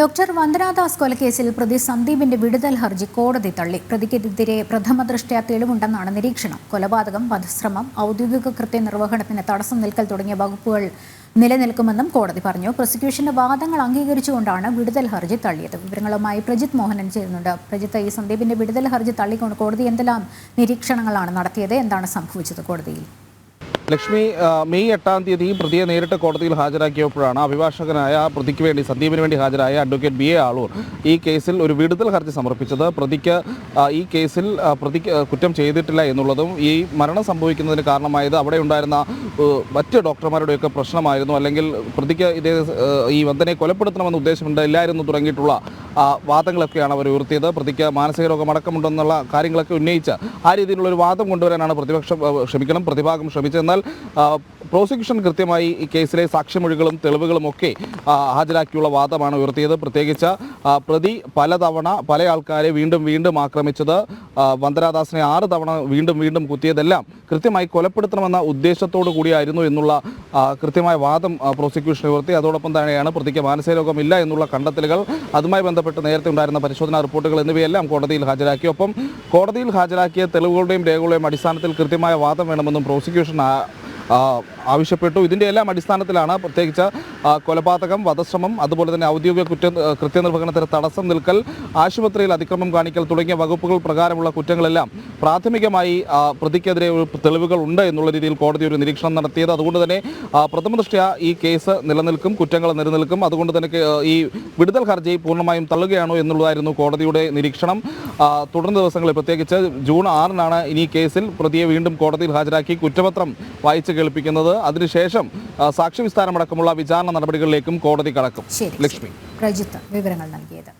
Doctor Vandana Das കൊലക്കേസിൽ പ്രതി സന്ദീപിന്റെ വിടുതൽ ഹർജി കോടതി തള്ളി. പ്രതിക്കെതിരെ പ്രഥമദൃഷ്ട്യാ തെളിവുണ്ടെന്നാണ് നിരീക്ഷണം. കൊലപാതകം, വധശ്രമം, ഔദ്യോഗിക കൃത്യനിർവഹണത്തിന് തടസ്സം നിൽക്കൽ തുടങ്ങിയ വകുപ്പുകൾ നിലനിൽക്കുമെന്നും കോടതി പറഞ്ഞു. പ്രോസിക്യൂഷന്റെ വാദങ്ങൾ അംഗീകരിച്ചുകൊണ്ടാണ് വിടുതൽ ഹർജി തള്ളിയത്. വിവരങ്ങളുമായി പ്രജിത് മോഹനൻ ചേരുന്നുണ്ട്. പ്രജിത്ത്, ഈ സന്ദീപിന്റെ വിടുതൽ ഹർജി തള്ളിക്കൊണ്ട് കോടതി എന്തെല്ലാം നിരീക്ഷണങ്ങളാണ് നടത്തിയത്? എന്താണ് സംഭവിച്ചത് കോടതിയിൽ? ലക്ഷ്മി, മെയ് 8-ാം തീയതി പ്രതിയെ നേരിട്ട് കോടതിയിൽ ഹാജരാക്കിയപ്പോഴാണ് അഭിഭാഷകനായ പ്രതിക്ക് വേണ്ടി സന്ദീപിന് വേണ്ടി ഹാജരായ അഡ്വക്കേറ്റ് BA ആളൂർ ഈ കേസിൽ ഒരു വിടുതൽ ഹർജി സമർപ്പിച്ചത്. പ്രതിക്ക് ഈ കേസിൽ പ്രതിക്ക് കുറ്റം ചെയ്തിട്ടില്ല എന്നുള്ളതും ഈ മരണം സംഭവിക്കുന്നതിന് കാരണമായത് അവിടെ ഉണ്ടായിരുന്ന മറ്റ് ഡോക്ടർമാരുടെയൊക്കെ പ്രശ്നമായിരുന്നു, അല്ലെങ്കിൽ പ്രതിക്ക് ഈ വന്ദനയെ കൊലപ്പെടുത്തണമെന്ന ഉദ്ദേശമില്ലായിരുന്നു തുടങ്ങിയിട്ടുള്ള വാദങ്ങളൊക്കെയാണ് അവർ ഉയർത്തിയത്. പ്രതിക്ക് മാനസിക രോഗമടക്കമുണ്ടെന്നുള്ള കാര്യങ്ങളൊക്കെ ഉന്നയിച്ച് ആ രീതിയിലുള്ളൊരു വാദം കൊണ്ടുവരാനാണ് പ്രതിഭാഗം ശ്രമിച്ചത്. എന്നാൽ പ്രോസിക്യൂഷൻ കൃത്യമായി ഈ കേസിലെ സാക്ഷിമൊഴികളും തെളിവുകളും ഒക്കെ ഹാജരാക്കിയുള്ള വാദമാണ് ഉയർത്തിയത്. പ്രത്യേകിച്ച് പ്രതി പലതവണ പല ആൾക്കാരെ വീണ്ടും ആക്രമിച്ചത്, വന്ദനാദാസിനെ 6 തവണ വീണ്ടും കുത്തിയതെല്ലാം കൃത്യമായി കൊലപ്പെടുത്തണമെന്ന ഉദ്ദേശത്തോടു കൂടിയായിരുന്നു എന്നുള്ള കൃത്യമായ വാദം പ്രോസിക്യൂഷൻ ഉയർത്തി. അതോടൊപ്പം തന്നെയാണ് പ്രതിക്ക് മാനസിക രോഗമില്ല എന്നുള്ള കണ്ടെത്തലുകൾ, അതുമായി ബന്ധപ്പെട്ട് നേരത്തെ ഉണ്ടായിരുന്ന പരിശോധനാ റിപ്പോർട്ടുകൾ എന്നിവയെല്ലാം കോടതിയിൽ ഹാജരാക്കി. ഒപ്പം കോടതിയിൽ ഹാജരാക്കിയ തെളിവുകളുടെയും രേഖകളുടെയും അടിസ്ഥാനത്തിൽ കൃത്യമായ വാദം വേണമെന്നും പ്രോസിക്യൂഷൻ ആവശ്യപ്പെട്ടു. ഇതിൻ്റെ എല്ലാം അടിസ്ഥാനത്തിലാണ് പ്രത്യേകിച്ച് കൊലപാതകം, വധശ്രമം, അതുപോലെ തന്നെ ഔദ്യോഗിക കൃത്യനിർവഹണത്തിന് തടസ്സം നിൽക്കൽ, ആശുപത്രിയിൽ അതിക്രമം കാണിക്കൽ തുടങ്ങിയ വകുപ്പുകൾ പ്രകാരമുള്ള കുറ്റങ്ങളെല്ലാം പ്രാഥമികമായി പ്രതിക്കെതിരെ തെളിവുകൾ ഉണ്ട് എന്നുള്ള രീതിയിൽ കോടതി ഒരു നിരീക്ഷണം നടത്തിയത്. അതുകൊണ്ട് തന്നെ പ്രഥമദൃഷ്ട്യാ ഈ കേസ് നിലനിൽക്കും, കുറ്റങ്ങൾ നിലനിൽക്കും. അതുകൊണ്ട് തന്നെ ഈ വിടുതൽ ഹർജി പൂർണ്ണമായും തള്ളുകയാണോ എന്നുള്ളതായിരുന്നു കോടതിയുടെ നിരീക്ഷണം. തുടർന്ന ദിവസങ്ങളിൽ പ്രത്യേകിച്ച് ജൂൺ 6-നാണ് ഇനി കേസിൽ പ്രതിയെ വീണ്ടും കോടതിയിൽ ഹാജരാക്കി കുറ്റപത്രം വായിച്ച് കേൾപ്പിക്കുന്നത്. അതിനുശേഷം സാക്ഷ്യവിസ്താരമടക്കമുള്ള വിചാരണ നടപടികളിലേക്കും കോടതി കടക്കും. ലക്ഷ്മി, പ്രജിത്ത് വിവരങ്ങൾ നൽകിയത്.